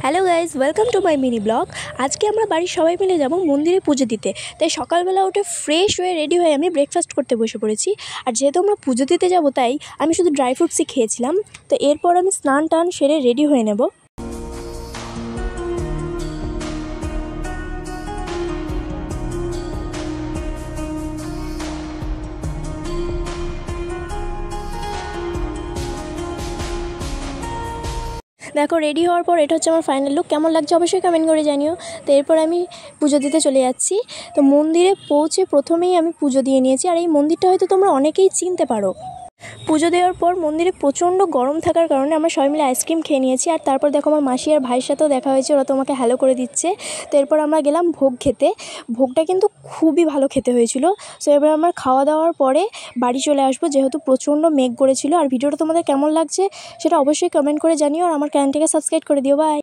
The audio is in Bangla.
Hello guys, welcome to my mini blog. আজকে আমরা বাড়ির সবাই মিলে যাব মন্দিরে পুজো দিতে। তাই সকালবেলা উঠে ফ্রেশ হয়ে রেডি হয়ে আমি ব্রেকফাস্ট করতে বসে পড়েছি। আর যেহেতু আমরা পুজো দিতে যাব তাই আমি শুধু ড্রাই ফ্রুটসই খেয়েছিলাম। তো এরপর আমি স্নান টান সেরে রেডি হয়ে নেব। দেখো, রেডি হওয়ার পর এটা হচ্ছে আমার ফাইনাল লুক। কেমন লাগছে অবশ্যই কমেন্ট করে জানিও। তো এরপর আমি পুজো দিতে চলে যাচ্ছি। তো মন্দিরে পৌঁছে প্রথমেই আমি পুজো দিয়ে নিয়েছি। আর এই মন্দিরটা হয়তো তোমরা অনেকেই চিনতে পারো। পুজো দেওয়ার পর মন্দিরে প্রচণ্ড গরম থাকার কারণে আমরা সবাই মিলে আইসক্রিম খেয়ে নিয়েছি। আর তারপর দেখো, আমার মাসি আর ভাইয়ের সাথেও দেখা হয়েছে, ওরা তোমাকে হ্যালো করে দিচ্ছে। তো এরপর আমরা গেলাম ভোগ খেতে। ভোগটা কিন্তু খুবই ভালো খেতে হয়েছিল। সো এবার আমার খাওয়া দাওয়ার পরে বাড়ি চলে আসবো, যেহেতু প্রচণ্ড মেঘ করেছিল। আর ভিডিওটা তোমাদের কেমন লাগছে সেটা অবশ্যই কমেন্ট করে জানিও। আর আমার চ্যানেলটিকে সাবস্ক্রাইব করে দিও। বাই।